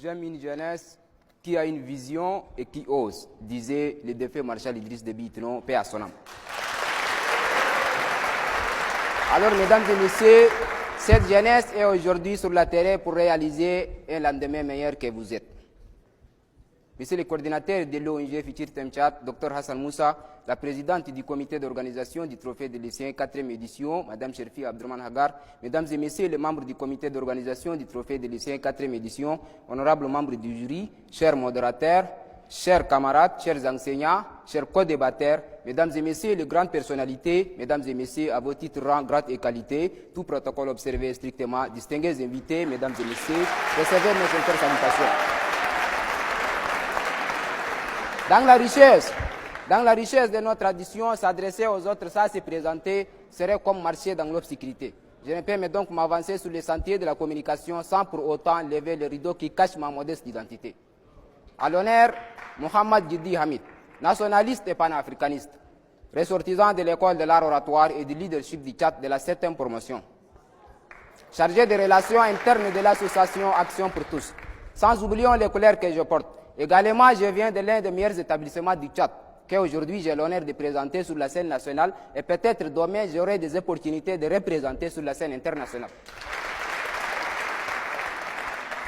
j'aime une jeunesse qui a une vision et qui ose, disait le défunt Marshal Idriss Déby Itno, paix à son âme. Alors, mesdames et messieurs, cette jeunesse est aujourd'hui sur le terrain pour réaliser un lendemain meilleur que vous êtes. Monsieur le coordinateur de l'ONG Futur Temchat, Dr Hassan Moussa, la présidente du comité d'organisation du Trophée des lycéens 4e édition, Mme Cherfi Abdurman Hagar, mesdames et messieurs les membres du comité d'organisation du Trophée des lycéens 4e édition, honorables membres du jury, chers modérateurs, chers camarades, chers enseignants, chers co-débatteurs, mesdames et messieurs les grandes personnalités, mesdames et messieurs, à vos titres, rang, grade et qualité, tout protocole observé strictement, distingués invités, mesdames et messieurs, recevez nos sincères salutations. Dans la richesse de notre tradition, s'adresser aux autres, ça se présenter, serait comme marcher dans l'obscurité. Je ne peux donc m'avancer sur les sentiers de la communication sans pour autant lever le rideau qui cache ma modeste identité. À l'honneur, Mohamed Jiddi Hamid, nationaliste et panafricaniste, ressortissant de l'école de l'art oratoire et du leadership du Tchad de la 7e promotion, chargé des relations internes de l'association Action pour tous, sans oublier les couleurs que je porte. Également, je viens de l'un des meilleurs établissements du Tchad, qu'aujourd'hui j'ai l'honneur de présenter sur la scène nationale et peut-être demain j'aurai des opportunités de représenter sur la scène internationale.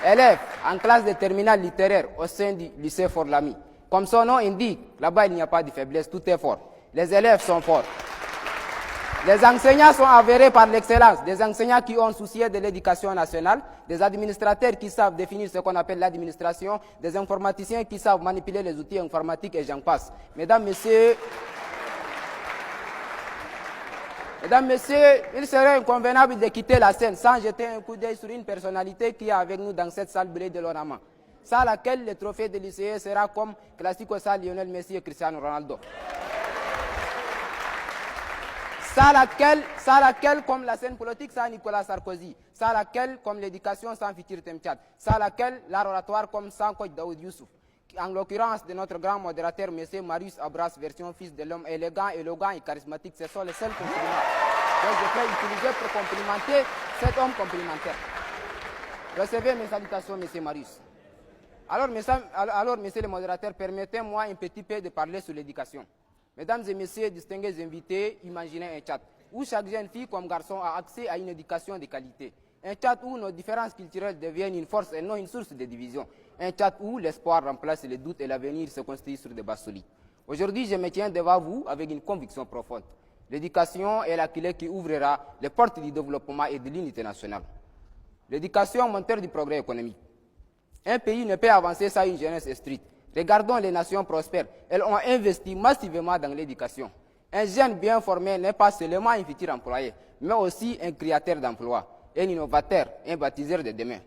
Élève en classe de terminale littéraire au sein du lycée Fort-Lamy. Comme son nom indique, là-bas il n'y a pas de faiblesse, tout est fort. Les élèves sont forts. Les enseignants sont avérés par l'excellence, des enseignants qui ont souci de l'éducation nationale, des administrateurs qui savent définir ce qu'on appelle l'administration, des informaticiens qui savent manipuler les outils informatiques et j'en passe. Mesdames, Messieurs, il serait inconvenable de quitter la scène sans jeter un coup d'œil sur une personnalité qui est avec nous dans cette salle bleue de l'ornement, sans laquelle le trophée des lycéens sera comme Classico Sa Lionel Messi et Cristiano Ronaldo. Sans laquelle, comme la scène politique, sans Nicolas Sarkozy. Sans laquelle, comme l'éducation, sans Futur Temchat. Sans laquelle, l'art oratoire, comme sans Coach Daoud Youssouf. En l'occurrence de notre grand modérateur, M. Marius Abras, version fils de l'homme élégant, élégant et charismatique. Ce sont les seuls compliments que je peux utiliser pour complimenter cet homme complémentaire. Recevez mes salutations, M. Marius. Alors, monsieur le modérateur, permettez-moi un petit peu de parler sur l'éducation. Mesdames et messieurs, distingués invités, imaginez un Tchad où chaque jeune fille comme garçon a accès à une éducation de qualité. Un Tchad où nos différences culturelles deviennent une force et non une source de division. Un Tchad où l'espoir remplace les doutes et l'avenir se construit sur des bases solides. Aujourd'hui, je me tiens devant vous avec une conviction profonde. L'éducation est la clé qui ouvrira les portes du développement et de l'unité nationale. L'éducation, moteur du progrès économique. Un pays ne peut avancer sans une jeunesse instruite. Regardons les nations prospères. Elles ont investi massivement dans l'éducation. Un jeune bien formé n'est pas seulement un futur employé, mais aussi un créateur d'emplois, un innovateur, un baptiseur de demain.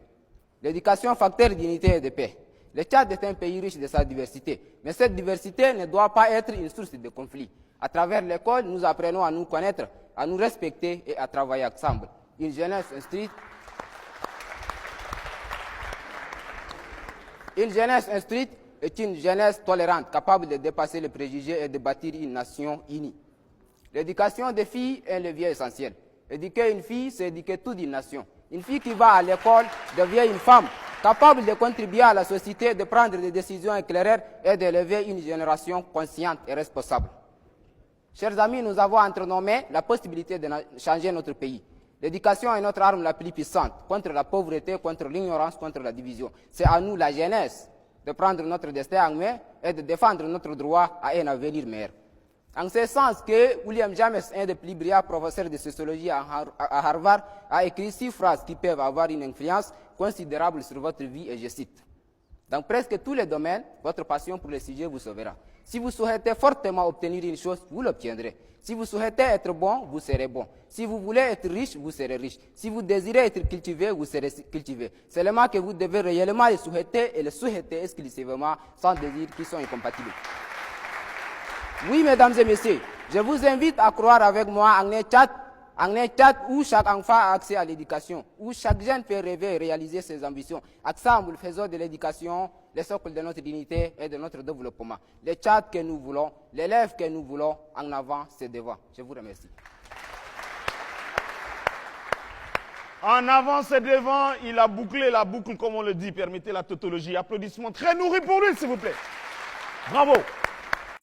L'éducation, facteur d'unité et de paix. Le Tchad est un pays riche de sa diversité, mais cette diversité ne doit pas être une source de conflit. À travers l'école, nous apprenons à nous connaître, à nous respecter et à travailler ensemble. Une jeunesse instruite est une jeunesse tolérante, capable de dépasser les préjugés et de bâtir une nation unie. L'éducation des filles est un levier essentiel. Éduquer une fille, c'est éduquer toute une nation. Une fille qui va à l'école devient une femme, capable de contribuer à la société, de prendre des décisions éclairées et d'élever une génération consciente et responsable. Chers amis, nous avons entre nos mains la possibilité de changer notre pays. L'éducation est notre arme la plus puissante contre la pauvreté, contre l'ignorance, contre la division. C'est à nous, la jeunesse, de prendre notre destin en main et de défendre notre droit à un avenir meilleur. En ce sens que William James, un des plus brillants professeurs de sociologie à Harvard, a écrit 6 phrases qui peuvent avoir une influence considérable sur votre vie et je cite. Dans presque tous les domaines, votre passion pour le sujet vous sauvera. Si vous souhaitez fortement obtenir une chose, vous l'obtiendrez. Si vous souhaitez être bon, vous serez bon. Si vous voulez être riche, vous serez riche. Si vous désirez être cultivé, vous serez cultivé. Seulement que vous devez réellement le souhaiter et le souhaiter exclusivement sans désir qui sont incompatibles. Oui, mesdames et messieurs, je vous invite à croire avec moi en un Tchad où chaque enfant a accès à l'éducation, où chaque jeune peut rêver et réaliser ses ambitions. Ensemble, faisons de l'éducation le socle de notre dignité et de notre développement. Le Tchad que nous voulons, l'élève que nous voulons, en avant, c'est devant. Je vous remercie. En avant, c'est devant. Il a bouclé la boucle, comme on le dit. Permettez la tautologie. Applaudissements très nourris pour lui, s'il vous plaît. Bravo.